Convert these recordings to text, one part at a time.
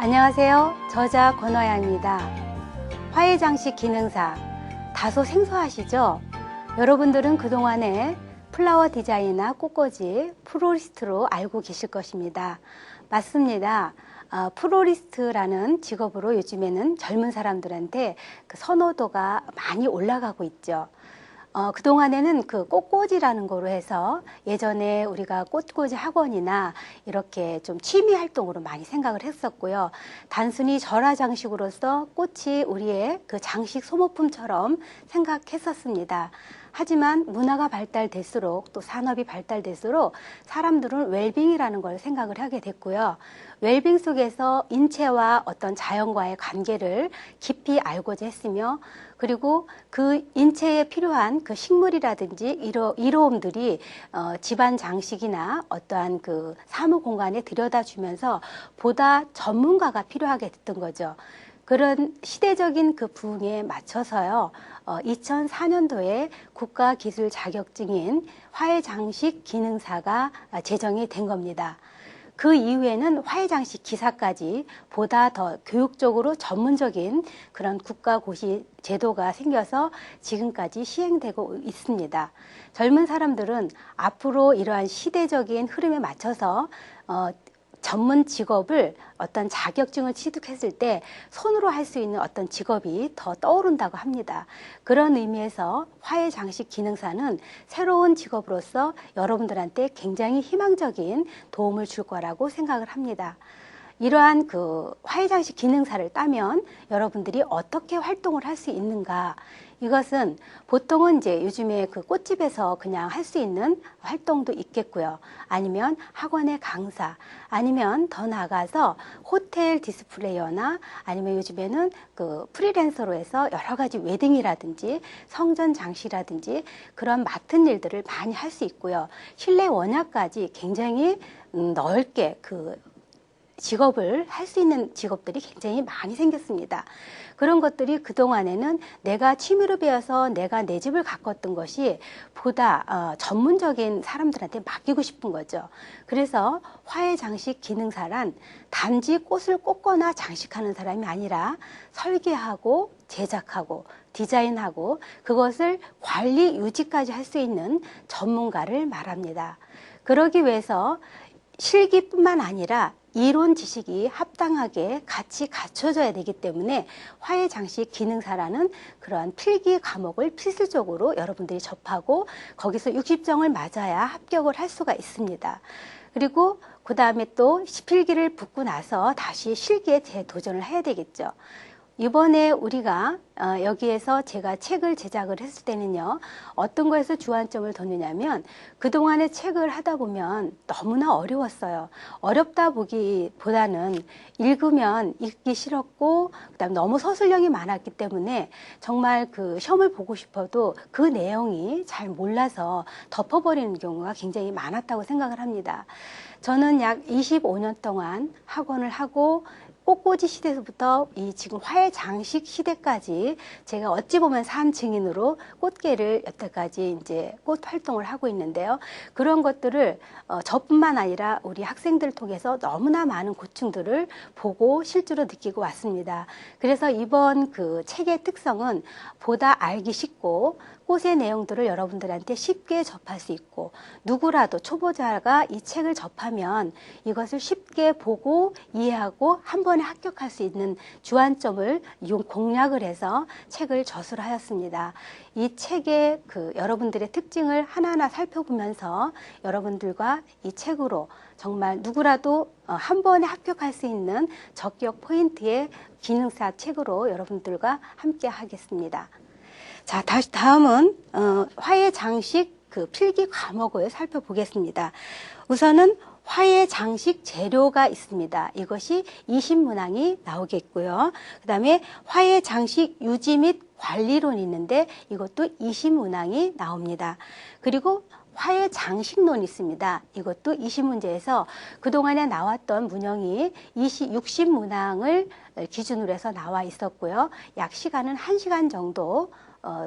안녕하세요. 저자 권화야입니다. 화훼장식 기능사, 다소 생소하시죠? 여러분들은 그동안에 플라워 디자이너나 꽃꽂이, 플로리스트로 알고 계실 것입니다. 맞습니다. 플로리스트라는 직업으로 요즘에는 젊은 사람들한테 그 선호도가 많이 올라가고 있죠. 그동안에는 그 꽃꽂이라는 거로 해서 예전에 우리가 꽃꽂이 학원이나 이렇게 좀 취미 활동으로 많이 생각을 했었고요. 단순히 절화장식으로서 꽃이 우리의 그 장식 소모품처럼 생각했었습니다. 하지만 문화가 발달될수록 또 산업이 발달될수록 사람들은 웰빙이라는 걸 생각을 하게 됐고요. 웰빙 속에서 인체와 어떤 자연과의 관계를 깊이 알고자 했으며 그리고 그 인체에 필요한 그 식물이라든지 이로움들이 집안 장식이나 어떠한 그 사무 공간에 들여다주면서 보다 전문가가 필요하게 됐던 거죠. 그런 시대적인 그 부흥에 맞춰서요, 2004년도에 국가기술 자격증인 화훼장식 기능사가 제정이 된 겁니다. 그 이후에는 화훼장식 기사까지 보다 더 교육적으로 전문적인 그런 국가고시 제도가 생겨서 지금까지 시행되고 있습니다. 젊은 사람들은 앞으로 이러한 시대적인 흐름에 맞춰서 전문 직업을 어떤 자격증을 취득했을 때 손으로 할 수 있는 어떤 직업이 더 떠오른다고 합니다. 그런 의미에서 화훼장식 기능사는 새로운 직업으로서 여러분들한테 굉장히 희망적인 도움을 줄 거라고 생각을 합니다. 이러한 그 화훼장식 기능사를 따면 여러분들이 어떻게 활동을 할 수 있는가? 이것은 보통은 이제 요즘에 그 꽃집에서 그냥 할 수 있는 활동도 있겠고요. 아니면 학원의 강사, 아니면 더 나아가서 호텔 디스플레이어나 아니면 요즘에는 그 프리랜서로 해서 여러 가지 웨딩이라든지 성전 장식이라든지 그런 맡은 일들을 많이 할 수 있고요. 실내 원약까지 굉장히 넓게 그 직업을 할 수 있는 직업들이 굉장히 많이 생겼습니다. 그런 것들이 그동안에는 내가 취미로 배워서 내가 내 집을 가꿨던 것이 보다 전문적인 사람들한테 맡기고 싶은 거죠. 그래서 화훼장식 기능사란 단지 꽃을 꽂거나 장식하는 사람이 아니라 설계하고 제작하고 디자인하고 그것을 관리 유지까지 할 수 있는 전문가를 말합니다. 그러기 위해서 실기뿐만 아니라 이론 지식이 합당하게 같이 갖춰져야 되기 때문에 화훼장식 기능사라는 그러한 필기 과목을 필수적으로 여러분들이 접하고 거기서 60점을 맞아야 합격을 할 수가 있습니다. 그리고 그 다음에 또 필기를 붙고 나서 다시 실기에 재도전을 해야 되겠죠. 이번에 우리가 여기에서 제가 책을 제작을 했을 때는요, 어떤 거에서 주안점을 뒀느냐면 그동안에 책을 하다 보면 너무나 어려웠어요. 어렵다 보기보다는 읽으면 읽기 싫었고 그다음 너무 서술형이 많았기 때문에 정말 그 시험을 보고 싶어도 그 내용이 잘 몰라서 덮어버리는 경우가 굉장히 많았다고 생각을 합니다. 저는 약 25년 동안 학원을 하고 꽃꽂이 시대에서부터 이 지금 화훼장식 시대까지 제가 어찌 보면 삶 증인으로 꽃게를 여태까지 이제 꽃 활동을 하고 있는데요. 그런 것들을 저뿐만 아니라 우리 학생들을 통해서 너무나 많은 고충들을 보고 실제로 느끼고 왔습니다. 그래서 이번 그 책의 특성은 보다 알기 쉽고 꽃의 내용들을 여러분들한테 쉽게 접할 수 있고 누구라도 초보자가 이 책을 접하면 이것을 쉽게 보고 이해하고 한 번에 합격할 수 있는 주안점을 공략을 해서 책을 저술하였습니다. 이 책의 그 여러분들의 특징을 하나하나 살펴보면서 여러분들과 이 책으로 정말 누구라도 한 번에 합격할 수 있는 적격 포인트의 기능사 책으로 여러분들과 함께 하겠습니다. 자, 다음은 화훼장식 그 필기 과목을 살펴보겠습니다. 우선은 화훼장식 재료가 있습니다. 이것이 20문항이 나오겠고요. 그 다음에 화훼장식 유지 및 관리론이 있는데 이것도 20문항이 나옵니다. 그리고 화훼장식론이 있습니다. 이것도 20문제에서 그동안에 나왔던 문형이 60문항을 기준으로 해서 나와 있었고요. 약 시간은 1시간 정도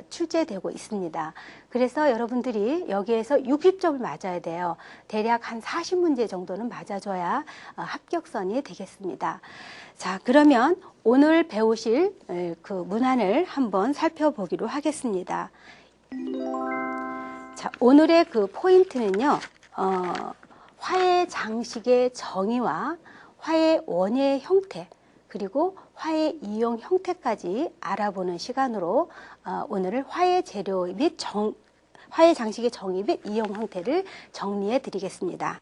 출제되고 있습니다. 그래서 여러분들이 여기에서 60점을 맞아야 돼요. 대략 한 40문제 정도는 맞아줘야 합격선이 되겠습니다. 자, 그러면 오늘 배우실 그 문안을 한번 살펴보기로 하겠습니다. 자, 오늘의 그 포인트는요, 화해 장식의 정의와 화해 원예의 형태, 그리고 화해 이용 형태까지 알아보는 시간으로 오늘을 화해 재료 및 화해 장식의 정의 및 이용 형태를 정리해 드리겠습니다.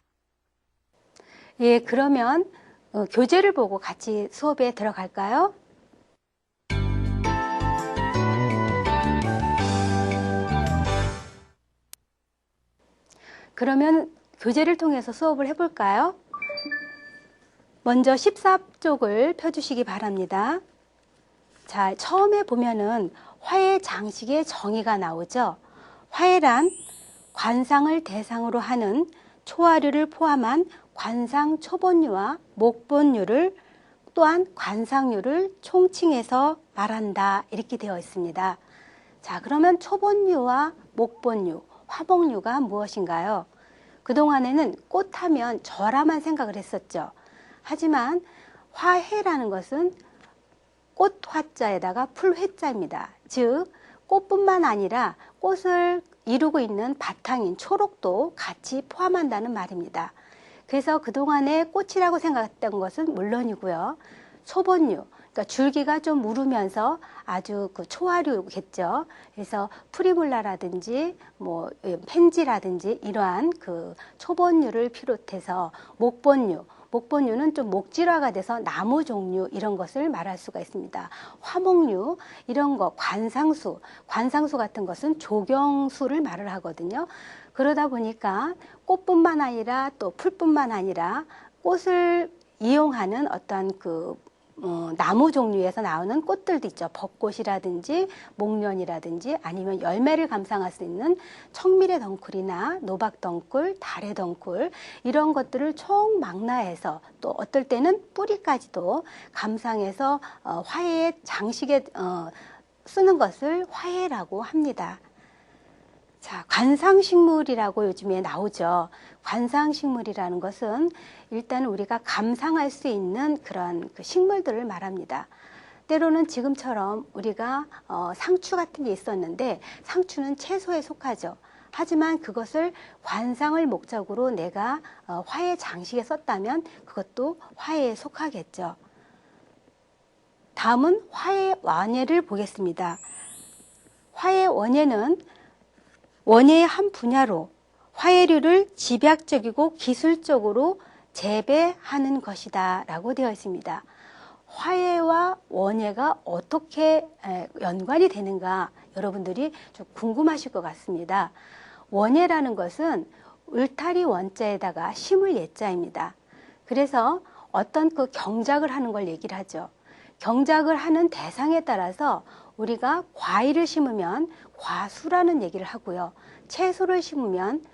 예, 그러면 교재를 보고 같이 수업에 들어갈까요? 그러면 교재를 통해서 수업을 해볼까요? 먼저 14쪽을 펴주시기 바랍니다. 자, 처음에 보면은 화해 장식의 정의가 나오죠. 화해란 관상을 대상으로 하는 초하류를 포함한 관상 초본류와 목본류를 또한 관상류를 총칭해서 말한다, 이렇게 되어 있습니다. 자, 그러면 초본류와 목본류, 화목류가 무엇인가요? 그동안에는 꽃하면 절화만 생각을 했었죠. 하지만 화해라는 것은 꽃화자에다가 풀회자입니다. 즉 꽃뿐만 아니라 꽃을 이루고 있는 바탕인 초록도 같이 포함한다는 말입니다. 그래서 그동안에 꽃이라고 생각했던 것은 물론이고요. 초본류, 그러니까 줄기가 좀 무르면서 아주 그 초하류겠죠. 그래서 프리물라라든지 뭐 펜지라든지 이러한 그 초본류를 비롯해서 목본류는 좀 목질화가 돼서 나무 종류 이런 것을 말할 수가 있습니다. 화목류 이런 거, 관상수 같은 것은 조경수를 말을 하거든요. 그러다 보니까 꽃뿐만 아니라 또 풀뿐만 아니라 꽃을 이용하는 어떤 그 나무 종류에서 나오는 꽃들도 있죠. 벚꽃이라든지 목련이라든지 아니면 열매를 감상할 수 있는 청밀의 덩쿨이나 노박 덩쿨, 달의 덩쿨 이런 것들을 총망라해서 또 어떨 때는 뿌리까지도 감상해서 화해의 장식에 쓰는 것을 화해라고 합니다. 자, 관상식물이라고 요즘에 나오죠. 관상식물이라는 것은 일단 우리가 감상할 수 있는 그런 그 식물들을 말합니다. 때로는 지금처럼 우리가 상추 같은 게 있었는데 상추는 채소에 속하죠. 하지만 그것을 관상을 목적으로 내가 화해 장식에 썼다면 그것도 화해에 속하겠죠. 다음은 화해 원예를 보겠습니다. 화해 원예는 원예의 한 분야로 화해류를 집약적이고 기술적으로 재배하는 것이다 라고 되어 있습니다. 화해와 원예가 어떻게 연관이 되는가 여러분들이 좀 궁금하실 것 같습니다. 원예라는 것은 울타리 원자에다가 심을 예자입니다. 그래서 어떤 그 경작을 하는 걸 얘기를 하죠. 경작을 하는 대상에 따라서 우리가 과일을 심으면 과수라는 얘기를 하고요. 채소를 심으면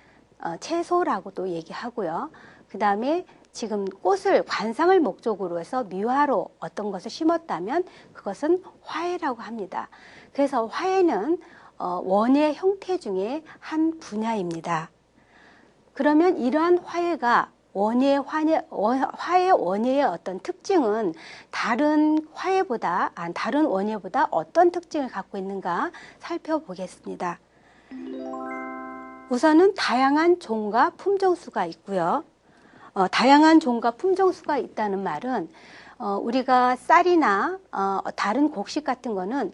채소라고도 얘기하고요. 그 다음에 지금 꽃을 관상을 목적으로 해서 미화로 어떤 것을 심었다면 그것은 화해라고 합니다. 그래서 화해는 원예 형태 중에 한 분야입니다. 그러면 이러한 화해가 화해 원예의 어떤 특징은 다른 원예보다 어떤 특징을 갖고 있는가 살펴보겠습니다. 우선은 다양한 종과 품종수가 있고요. 다양한 종과 품종수가 있다는 말은 우리가 쌀이나 다른 곡식 같은 거는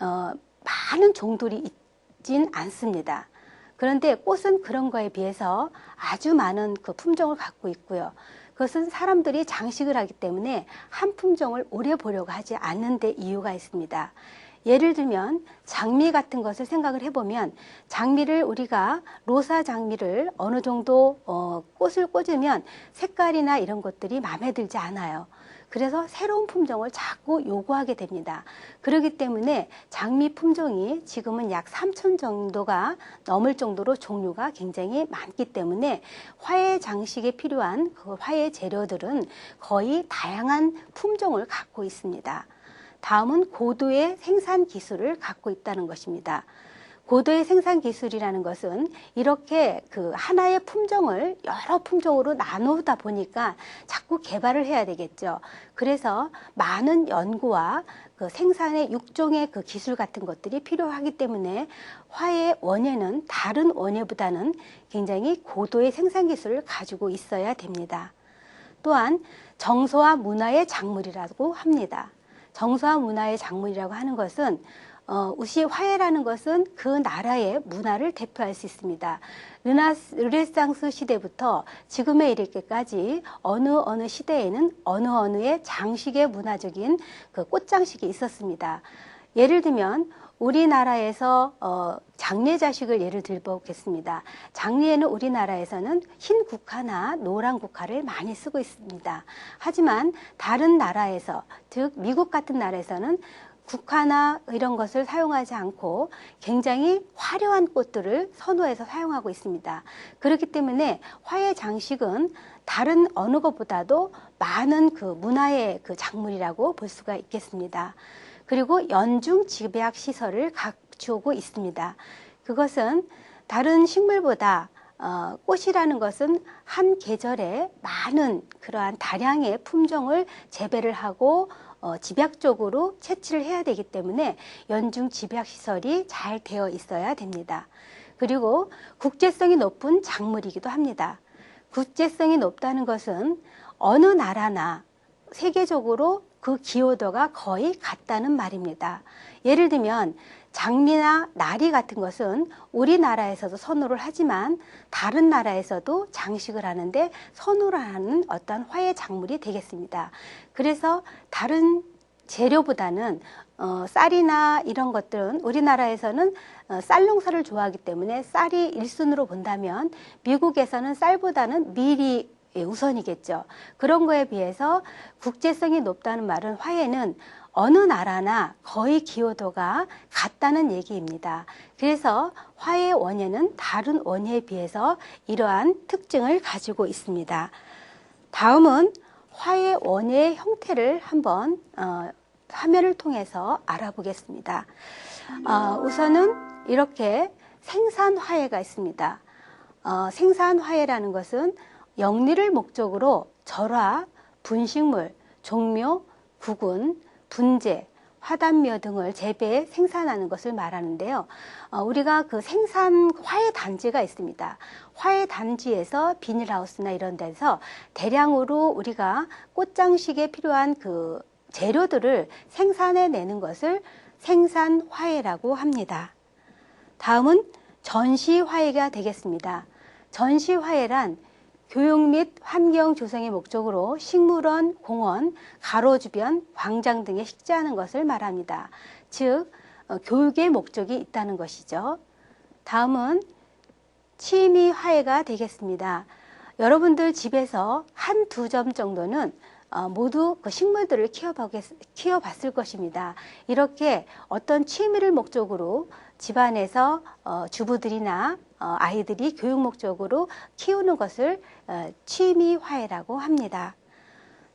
많은 종들이 있진 않습니다. 그런데 꽃은 그런 거에 비해서 아주 많은 그 품종을 갖고 있고요. 그것은 사람들이 장식을 하기 때문에 한 품종을 오래 보려고 하지 않는 데 이유가 있습니다. 예를 들면 장미 같은 것을 생각을 해보면 장미를 우리가 로사 장미를 어느 정도 꽃을 꽂으면 색깔이나 이런 것들이 마음에 들지 않아요. 그래서 새로운 품종을 자꾸 요구하게 됩니다. 그렇기 때문에 장미 품종이 지금은 약 3,000 정도가 넘을 정도로 종류가 굉장히 많기 때문에 화해 장식에 필요한 그 화해 재료들은 거의 다양한 품종을 갖고 있습니다. 다음은 고도의 생산 기술을 갖고 있다는 것입니다. 고도의 생산 기술이라는 것은 이렇게 그 하나의 품종을 여러 품종으로 나누다 보니까 자꾸 개발을 해야 되겠죠. 그래서 많은 연구와 그 생산의 육종의 그 기술 같은 것들이 필요하기 때문에 화의 원예는 다른 원예보다는 굉장히 고도의 생산 기술을 가지고 있어야 됩니다. 또한 정서와 문화의 작물이라고 합니다. 정서와 문화의 작물이라고 하는 것은 우시 화해라는 것은 그 나라의 문화를 대표할 수 있습니다. 르네상스 시대부터 지금에 이르기까지 어느 시대에는 어느의 장식의 문화적인 그 꽃장식이 있었습니다. 예를 들면 우리나라에서 장례자식을 예를 들어보겠습니다. 장례에는 우리나라에서는 흰 국화나 노란 국화를 많이 쓰고 있습니다. 하지만 다른 나라에서, 즉 미국 같은 나라에서는 국화나 이런 것을 사용하지 않고 굉장히 화려한 꽃들을 선호해서 사용하고 있습니다. 그렇기 때문에 화의 장식은 다른 어느 것보다도 많은 그 문화의 그 작물이라고 볼 수가 있겠습니다. 그리고 연중 집약 시설을 갖추고 있습니다. 그것은 다른 식물보다 꽃이라는 것은 한 계절에 많은 그러한 다량의 품종을 재배를 하고 집약적으로 채취를 해야 되기 때문에 연중 집약 시설이 잘 되어 있어야 됩니다. 그리고 국제성이 높은 작물이기도 합니다. 국제성이 높다는 것은 어느 나라나 세계적으로 그 기여도가 거의 같다는 말입니다. 예를 들면 장미나 나리 같은 것은 우리나라에서도 선호를 하지만 다른 나라에서도 장식을 하는데 선호를 하는 어떤 화의 작물이 되겠습니다. 그래서 다른 재료보다는 쌀이나 이런 것들은 우리나라에서는 쌀 농사를 좋아하기 때문에 쌀이 1순위로 본다면 미국에서는 쌀보다는 밀이 우선이겠죠. 그런 거에 비해서 국제성이 높다는 말은 화에는 어느 나라나 거의 기여도가 같다는 얘기입니다. 그래서 화의 원예는 다른 원예에 비해서 이러한 특징을 가지고 있습니다. 다음은 화의 원예의 형태를 한번 화면을 통해서 알아보겠습니다. 우선은 이렇게 생산화해가 있습니다. 생산화해라는 것은 영리를 목적으로 절화, 분식물, 종묘, 구군, 분재, 화단묘 등을 재배해 생산하는 것을 말하는데요. 우리가 그 생산 화해 단지가 있습니다. 화해 단지에서 비닐하우스나 이런 데서 대량으로 우리가 꽃장식에 필요한 그 재료들을 생산해내는 것을 생산화해라고 합니다. 다음은 전시화해가 되겠습니다. 전시화해란 교육 및 환경 조성의 목적으로 식물원, 공원, 가로주변, 광장 등에 식재하는 것을 말합니다. 즉, 교육의 목적이 있다는 것이죠. 다음은 취미화해가 되겠습니다. 여러분들 집에서 한두 점 정도는 모두 그 식물들을 키워봤을 것입니다. 이렇게 어떤 취미를 목적으로 집안에서 주부들이나 아이들이 교육 목적으로 키우는 것을 취미화해라고 합니다.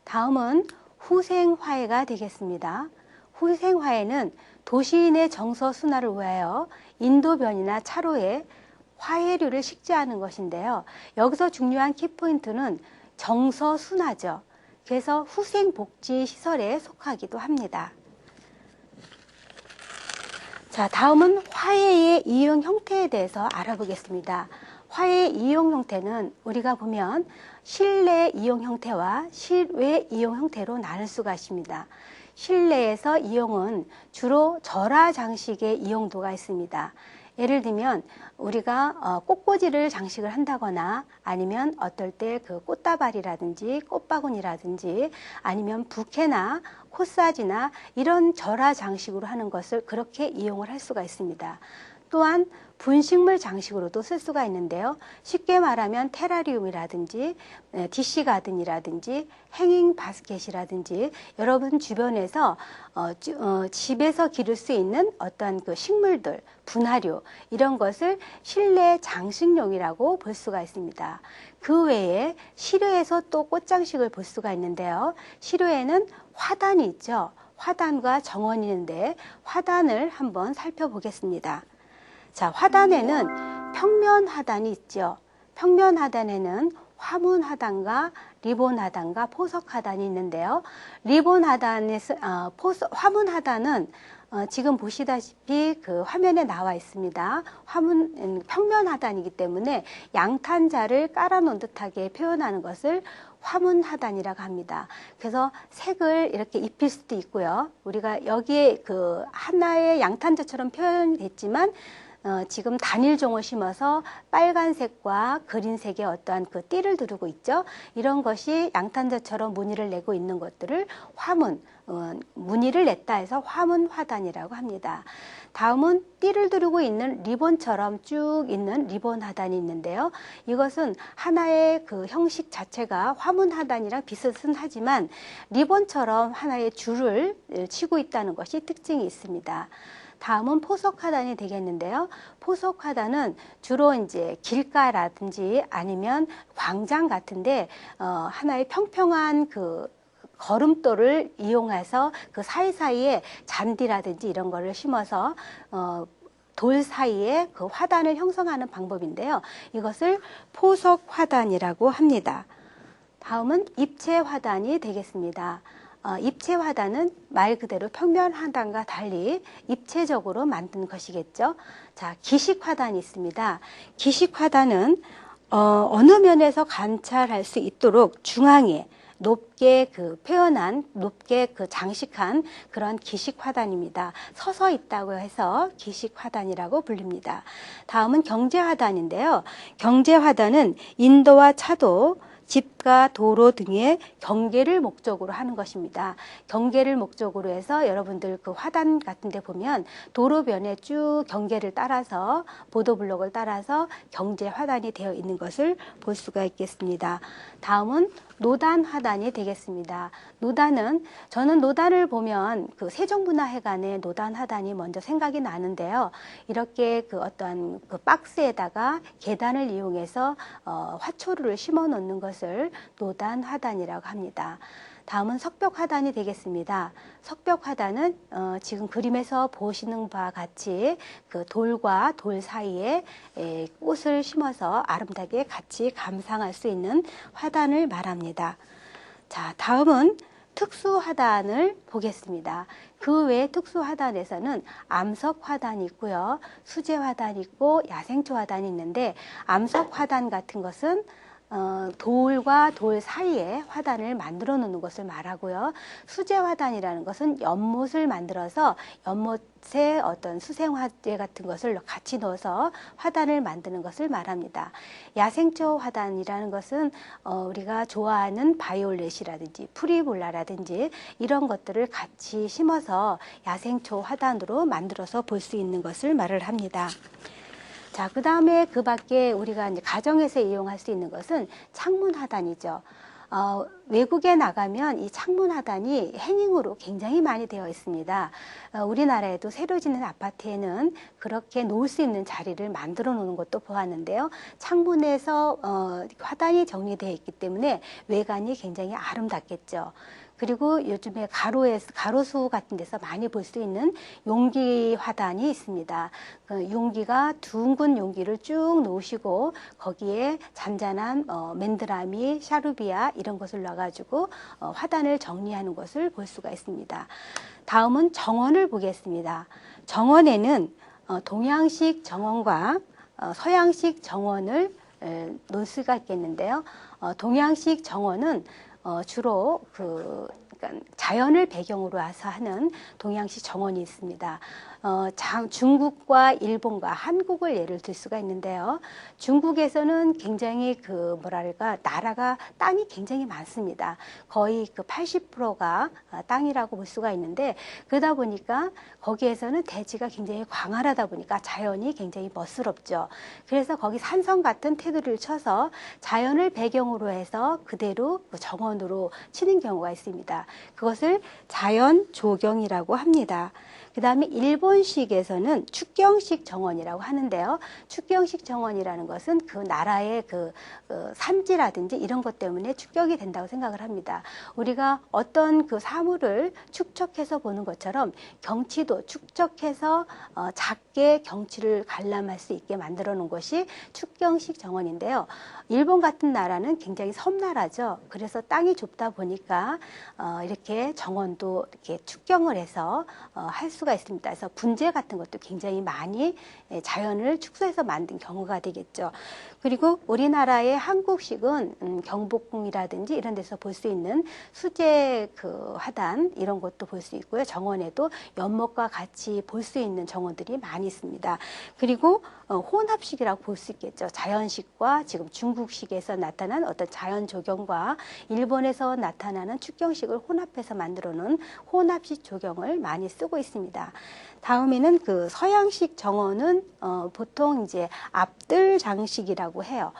다음은 후생화해가 되겠습니다. 후생화해는 도시인의 정서 순환을 위하여 인도변이나 차로에 화해류를 식재하는 것인데요. 여기서 중요한 키포인트는 정서 순화죠. 그래서 후생복지시설에 속하기도 합니다. 자, 다음은 화해의 이용 형태에 대해서 알아보겠습니다. 화해의 이용 형태는 우리가 보면 실내 이용 형태와 실외 이용 형태로 나눌 수가 있습니다. 실내에서 이용은 주로 절화 장식의 이용도가 있습니다. 예를 들면 우리가 꽃꽂이를 장식을 한다거나 아니면 어떨 때 그 꽃다발이라든지 꽃바구니라든지 아니면 부케나 코사지나 이런 절화 장식으로 하는 것을 그렇게 이용을 할 수가 있습니다. 또한 분식물 장식으로도 쓸 수가 있는데요. 쉽게 말하면 테라리움이라든지 DC 가든이라든지 행잉 바스켓이라든지 여러분 주변에서 집에서 기를 수 있는 어떤 그 식물들, 분화류 이런 것을 실내 장식용이라고 볼 수가 있습니다. 그 외에 실외에서 또 꽃장식을 볼 수가 있는데요. 실외에는 화단이 있죠. 화단과 정원이 있는데 화단을 한번 살펴보겠습니다. 자, 화단에는 평면 화단이 있죠. 평면 화단에는 화문 하단과 리본 하단과 포석 하단이 있는데요. 리본 하단에서 화문 하단은 지금 보시다시피 그 화면에 나와 있습니다. 평면 하단이기 때문에 양탄자를 깔아 놓은 듯하게 표현하는 것을 화문 하단이라고 합니다. 그래서 색을 이렇게 입힐 수도 있고요. 우리가 여기에 그 하나의 양탄자처럼 표현됐지만 지금 단일종을 심어서 빨간색과 그린색의 어떠한 그 띠를 두르고 있죠. 이런 것이 양탄자처럼 무늬를 내고 있는 것들을 화문, 무늬를 냈다 해서 화문 화단이라고 합니다. 다음은 띠를 두르고 있는 리본처럼 쭉 있는 리본 하단이 있는데요. 이것은 하나의 그 형식 자체가 화문 하단이랑 비슷은 하지만 리본처럼 하나의 줄을 치고 있다는 것이 특징이 있습니다. 다음은 포석 하단이 되겠는데요. 포석 하단은 주로 이제 길가라든지 아니면 광장 같은데 하나의 평평한 그 걸음돌을 이용해서 그 사이사이에 잔디라든지 이런 거를 심어서 돌 사이에 그 화단을 형성하는 방법인데요. 이것을 포석 화단이라고 합니다. 다음은 입체 화단이 되겠습니다. 입체 화단은 말 그대로 평면 화단과 달리 입체적으로 만든 것이겠죠. 자, 기식 화단이 있습니다. 기식 화단은 어느 면에서 관찰할 수 있도록 중앙에 높게 그 표현한, 높게 그 장식한 그런 기식 화단입니다. 서서 있다고 해서 기식 화단이라고 불립니다. 다음은 경제 화단인데요. 경제 화단은 인도와 차도, 집과 도로 등의 경계를 목적으로 하는 것입니다. 경계를 목적으로 해서 여러분들 그 화단 같은 데 보면 도로변에 쭉 경계를 따라서 보도블록을 따라서 경제 화단이 되어 있는 것을 볼 수가 있겠습니다. 다음은 노단 화단이 되겠습니다. 노단은 저는 노단을 보면 그 세종문화회관의 노단 화단이 먼저 생각이 나는데요. 이렇게 그 어떠한 그 박스에다가 계단을 이용해서 화초를 심어 놓는 것을 노단 화단이라고 합니다. 다음은 석벽 화단이 되겠습니다. 석벽 화단은 지금 그림에서 보시는 바와 같이 그 돌과 돌 사이에 꽃을 심어서 아름답게 같이 감상할 수 있는 화단을 말합니다. 자, 다음은 특수 화단을 보겠습니다. 그 외에 특수 화단에서는 암석 화단이 있고요. 수제 화단이 있고 야생초 화단이 있는데 암석 화단 같은 것은 돌과 돌 사이에 화단을 만들어 놓는 것을 말하고요. 수제 화단이라는 것은 연못을 만들어서 연못에 어떤 수생화재 같은 것을 같이 넣어서 화단을 만드는 것을 말합니다. 야생초 화단이라는 것은 우리가 좋아하는 바이올렛이라든지 프리볼라라든지 이런 것들을 같이 심어서 야생초 화단으로 만들어서 볼 수 있는 것을 말을 합니다. 자, 그 다음에 그 밖에 우리가 이제 가정에서 이용할 수 있는 것은 창문 하단이죠. 외국에 나가면 이 창문 하단이 행잉으로 굉장히 많이 되어 있습니다. 우리나라에도 새로 짓는 아파트에는 그렇게 놓을 수 있는 자리를 만들어 놓는 것도 보았는데요. 창문에서 화단이 정리되어 있기 때문에 외관이 굉장히 아름답겠죠. 그리고 요즘에 가로수 같은 데서 많이 볼 수 있는 용기 화단이 있습니다. 그 용기가 둥근 용기를 쭉 놓으시고 거기에 잔잔한 맨드라미, 샤루비아 이런 것을 넣어가지고 화단을 정리하는 것을 볼 수가 있습니다. 다음은 정원을 보겠습니다. 정원에는 동양식 정원과 서양식 정원을 놓을 수가 있겠는데요. 동양식 정원은 주로 그러니까 자연을 배경으로 해서 하는 동양식 정원이 있습니다. 중국과 일본과 한국을 예를 들 수가 있는데요. 중국에서는 굉장히 그 뭐랄까 나라가 땅이 굉장히 많습니다. 거의 그 80%가 땅이라고 볼 수가 있는데 그러다 보니까 거기에서는 대지가 굉장히 광활하다 보니까 자연이 굉장히 멋스럽죠. 그래서 거기 산성 같은 테두리를 쳐서 자연을 배경으로 해서 그대로 정원으로 치는 경우가 있습니다. 그것을 자연 조경이라고 합니다. 그 다음에 일본 일본식에서는 축경식 정원이라고 하는데요. 축경식 정원이라는 것은 그 나라의 그 산지라든지 이런 것 때문에 축경이 된다고 생각을 합니다. 우리가 어떤 그 사물을 축적해서 보는 것처럼 경치도 축적해서 작게 경치를 관람할 수 있게 만들어 놓은 것이 축경식 정원인데요. 일본 같은 나라는 굉장히 섬나라죠. 그래서 땅이 좁다 보니까 이렇게 정원도 이렇게 축경을 해서 할 수가 있습니다. 그래서 분재 같은 것도 굉장히 많이 자연을 축소해서 만든 경우가 되겠죠. 그리고 우리나라의 한국식은 경복궁이라든지 이런 데서 볼 수 있는 수제 그 화단 이런 것도 볼 수 있고요. 정원에도 연못과 같이 볼 수 있는 정원들이 많이 있습니다. 그리고 혼합식이라고 볼 수 있겠죠. 자연식과 지금 중국식에서 나타난 어떤 자연 조경과 일본에서 나타나는 축경식을 혼합해서 만들어 놓은 혼합식 조경을 많이 쓰고 있습니다. 다음에는 그 서양식 정원은 보통 이제 앞뜰 장식이라고 해요.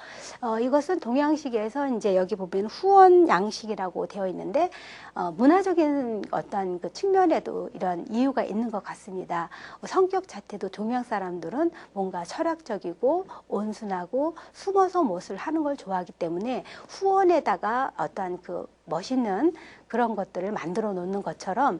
이것은 동양식에서 이제 여기 보면 후원 양식이라고 되어 있는데 문화적인 어떤 그 측면에도 이런 이유가 있는 것 같습니다. 성격 자체도 동양 사람들은 뭔가 철학적이고 온순하고 숨어서 무엇을 하는 걸 좋아하기 때문에 후원에다가 어떤 그 멋있는 그런 것들을 만들어 놓는 것처럼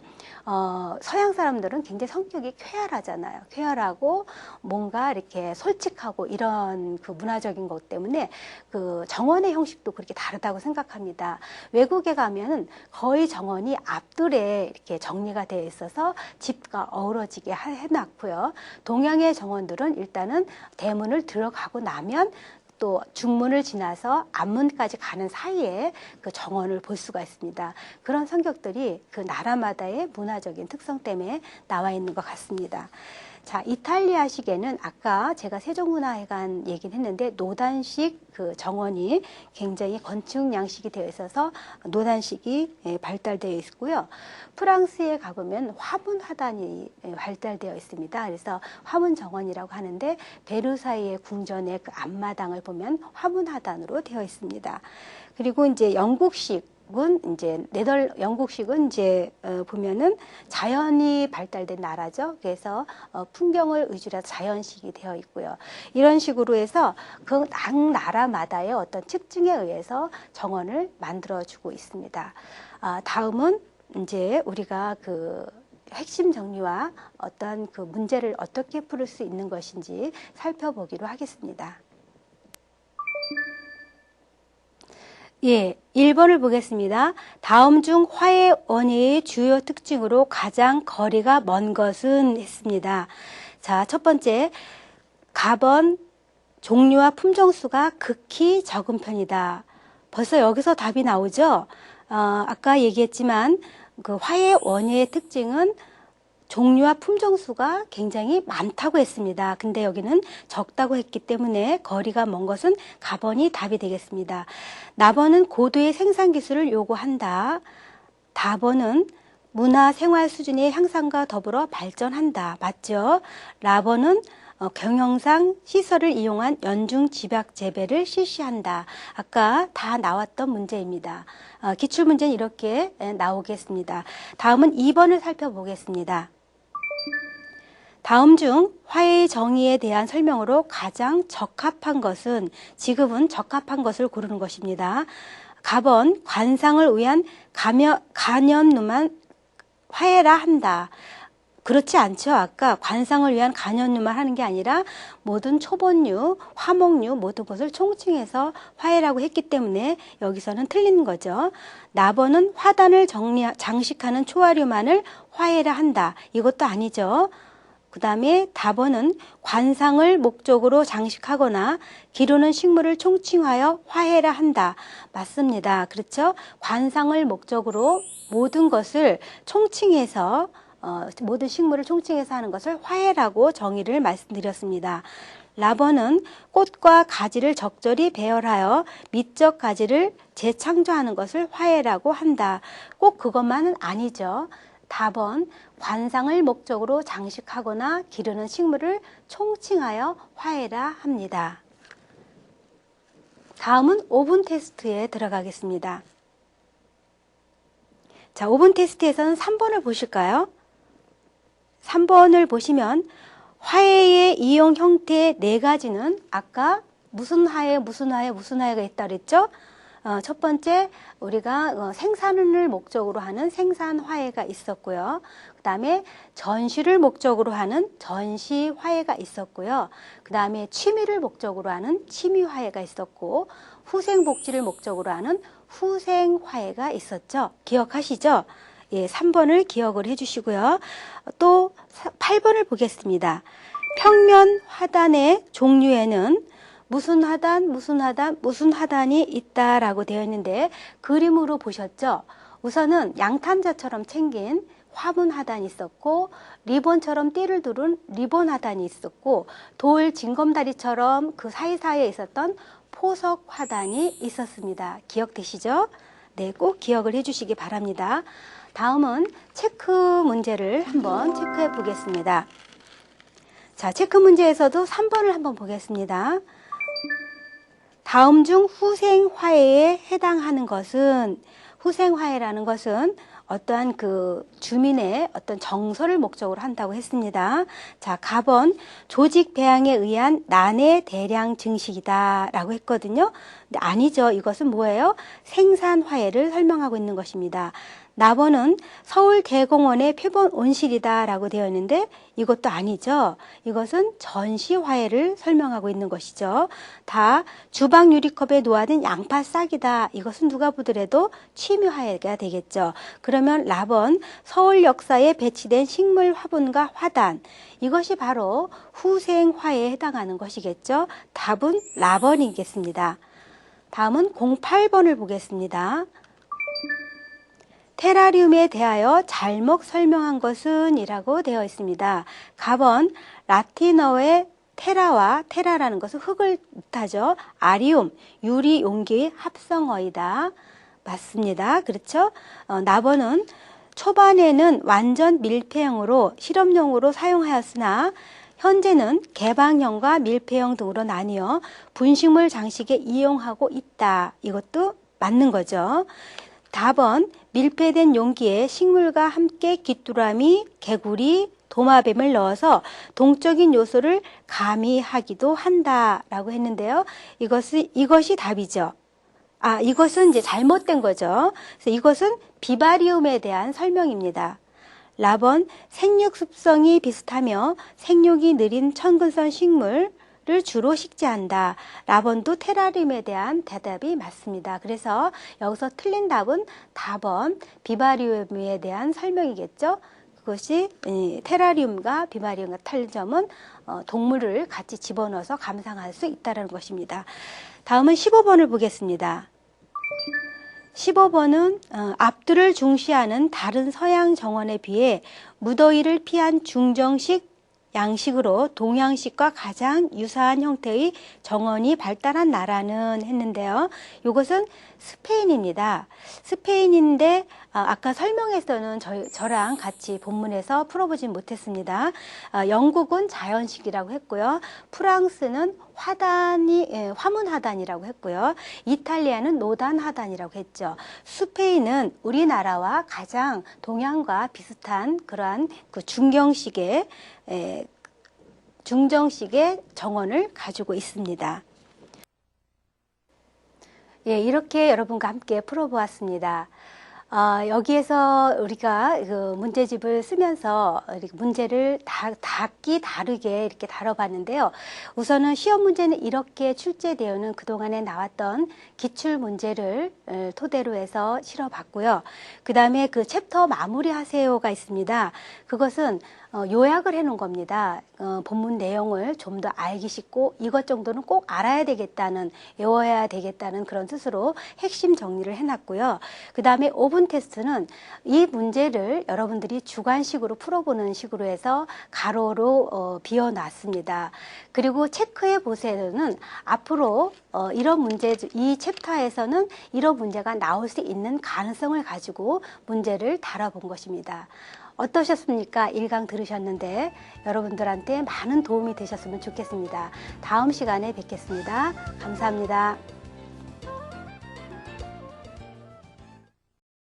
서양 사람들은 굉장히 성격이 쾌활하잖아요. 쾌활하고 뭔가 이렇게 솔직하고 이런 그 문화적인 것 때문에 그 정원의 형식도 그렇게 다르다고 생각합니다. 외국에 가면은 거의 정원이 앞뜰에 이렇게 정리가 되어 있어서 집과 어우러지게 해놨고요. 동양의 정원들은 일단은 대문을 들어가고 나면 또 중문을 지나서 앞문까지 가는 사이에 그 정원을 볼 수가 있습니다. 그런 성격들이 그 나라마다의 문화적인 특성 때문에 나와 있는 것 같습니다. 자, 이탈리아식에는 아까 제가 세종문화회관 얘기를 했는데 노단식 그 정원이 굉장히 건축 양식이 되어 있어서 노단식이 발달되어 있고요. 프랑스에 가보면 화문 화단이 발달되어 있습니다. 그래서 화문 정원이라고 하는데 베르사유의 궁전의 그 앞마당을 보면 화문 화단으로 되어 있습니다. 그리고 이제 영국식 영국식은 이제 보면은 자연이 발달된 나라죠. 그래서 풍경을 위주로 자연식이 되어 있고요. 이런 식으로 해서 그 각 나라마다의 어떤 특징에 의해서 정원을 만들어주고 있습니다. 다음은 이제 우리가 그 핵심 정리와 어떤 그 문제를 어떻게 풀을 수 있는 것인지 살펴보기로 하겠습니다. 예, 1번을 보겠습니다. 다음 중 화해 원예의 주요 특징으로 가장 거리가 먼 것은 했습니다. 자, 첫 번째, 가번 종류와 품종수가 극히 적은 편이다. 벌써 여기서 답이 나오죠? 아까 얘기했지만 그 화해 원예의 특징은 종류와 품종수가 굉장히 많다고 했습니다. 근데 여기는 적다고 했기 때문에 거리가 먼 것은 가번이 답이 되겠습니다. 나번은 고도의 생산 기술을 요구한다. 다번은 문화 생활 수준의 향상과 더불어 발전한다. 맞죠? 라번은 경영상 시설을 이용한 연중 집약 재배를 실시한다. 아까 다 나왔던 문제입니다. 기출문제는 이렇게 나오겠습니다. 다음은 2번을 살펴보겠습니다. 다음 중 화해의 정의에 대한 설명으로 가장 적합한 것은, 지금은 적합한 것을 고르는 것입니다. 가번, 관상을 위한 간연누만 화해라 한다. 그렇지 않죠. 아까 관상을 위한 간연누만 하는 게 아니라 모든 초본류, 화목류 모든 것을 총칭해서 화해라고 했기 때문에 여기서는 틀린 거죠. 나번은 화단을 장식하는 초화류만을 화해라 한다. 이것도 아니죠. 그 다음에 다번은 관상을 목적으로 장식하거나 기르는 식물을 총칭하여 화해라 한다. 맞습니다. 그렇죠? 관상을 목적으로 모든 것을 총칭해서 모든 식물을 총칭해서 하는 것을 화해라고 정의를 말씀드렸습니다. 라번은 꽃과 가지를 적절히 배열하여 미적 가지를 재창조하는 것을 화해라고 한다. 꼭 그것만은 아니죠. 다번, 관상을 목적으로 장식하거나 기르는 식물을 총칭하여 화해라 합니다. 다음은 5분 테스트에 들어가겠습니다. 자, 5분 테스트에서는 3번을 보실까요? 3번을 보시면 화해의 이용 형태의 네 가지는 아까 무슨 화해, 무슨 화해, 무슨 화해가 있다 그랬죠? 첫 번째 우리가 생산을 목적으로 하는 생산 화해가 있었고요. 그 다음에 전시를 목적으로 하는 전시 화해가 있었고요. 그 다음에 취미를 목적으로 하는 취미 화해가 있었고, 후생 복지를 목적으로 하는 후생 화해가 있었죠. 기억하시죠? 예, 3번을 기억을 해주시고요. 또 8번을 보겠습니다. 평면 화단의 종류에는 무슨 화단, 무슨 화단, 무슨 화단이 있다라고 되어 있는데 그림으로 보셨죠? 우선은 양탄자처럼 생긴 화분 하단이 있었고, 리본처럼 띠를 두른 리본 하단이 있었고, 돌 징검다리처럼 그 사이사이에 있었던 포석 화단이 있었습니다. 기억되시죠? 네, 꼭 기억을 해주시기 바랍니다. 다음은 체크 문제를 한번 체크해 보겠습니다. 자, 체크 문제에서도 3번을 한번 보겠습니다. 다음 중 후생화해에 해당하는 것은, 후생화해라는 것은 어떠한 그 주민의 어떤 정서를 목적으로 한다고 했습니다. 자, 가번 조직 배양에 의한 난해 대량 증식이다 라고 했거든요. 근데 아니죠. 이것은 뭐예요? 생산화해를 설명하고 있는 것입니다. 나번은 서울대공원의 표본 온실이다 라고 되어 있는데 이것도 아니죠. 이것은 전시화해를 설명하고 있는 것이죠. 다 주방 유리컵에 놓아둔 양파 싹이다. 이것은 누가 보더라도 취미화해가 되겠죠. 그러면 라번 서울 역사에 배치된 식물 화분과 화단, 이것이 바로 후생화해에 해당하는 것이겠죠. 답은 라번이겠습니다. 다음은 08번을 보겠습니다. 테라리움에 대하여 잘못 설명한 것은 이라고 되어 있습니다. 가번 라틴어의 테라와 테라라는 것은 흙을 뜻하죠. 아리움, 유리 용기 합성어이다. 맞습니다. 그렇죠? 나번은 초반에는 완전 밀폐형으로 실험용으로 사용하였으나 현재는 개방형과 밀폐형 등으로 나뉘어 분식물 장식에 이용하고 있다. 이것도 맞는 거죠. 답은 밀폐된 용기에 식물과 함께 귀뚜라미, 개구리, 도마뱀을 넣어서 동적인 요소를 가미하기도 한다라고 했는데요. 이것이 답이죠. 아, 이것은 이제 잘못된 거죠. 그래서 이것은 비바리움에 대한 설명입니다. 라번 생육 습성이 비슷하며 생육이 느린 천근선 식물을 주로 식재한다. 라번도 테라리움에 대한 대답이 맞습니다. 그래서 여기서 틀린 답은 답은 비바리움에 대한 설명이겠죠. 그것이 테라리움과 비바리움과 틀린 점은 동물을 같이 집어넣어서 감상할 수 있다는 것입니다. 다음은 15번을 보겠습니다. 15번은 앞뒤를 중시하는 다른 서양 정원에 비해 무더위를 피한 중정식 양식으로 동양식과 가장 유사한 형태의 정원이 발달한 나라는 했는데요. 이것은 스페인입니다. 스페인인데 아까 설명에서는 저랑 같이 본문에서 풀어보진 못했습니다. 영국은 자연식이라고 했고요. 프랑스는 화문 하단이라고 했고요. 이탈리아는 노단 하단이라고 했죠. 스페인은 우리나라와 가장 동양과 비슷한 그러한 그 중정식의 정원을 가지고 있습니다. 예, 이렇게 여러분과 함께 풀어보았습니다. 여기에서 우리가 그 문제집을 쓰면서 문제를 각기 다르게 이렇게 다뤄봤는데요. 우선은 시험 문제는 이렇게 출제되어는 그동안에 나왔던 기출 문제를 토대로 해서 실어봤고요. 그 다음에 그 챕터 마무리하세요가 있습니다. 그것은 요약을 해놓은 겁니다. 본문 내용을 좀 더 알기 쉽고 이것 정도는 꼭 알아야 되겠다는, 외워야 되겠다는 그런 뜻으로 핵심 정리를 해놨고요. 그 다음에 5분 테스트는 이 문제를 여러분들이 주관식으로 풀어보는 식으로 해서 가로로 비워놨습니다. 그리고 체크해 보세요는 앞으로 이런 문제, 이 챕터에서는 이런 문제가 나올 수 있는 가능성을 가지고 문제를 다뤄본 것입니다. 어떠셨습니까? 1강 들으셨는데 여러분들한테 많은 도움이 되셨으면 좋겠습니다. 다음 시간에 뵙겠습니다. 감사합니다.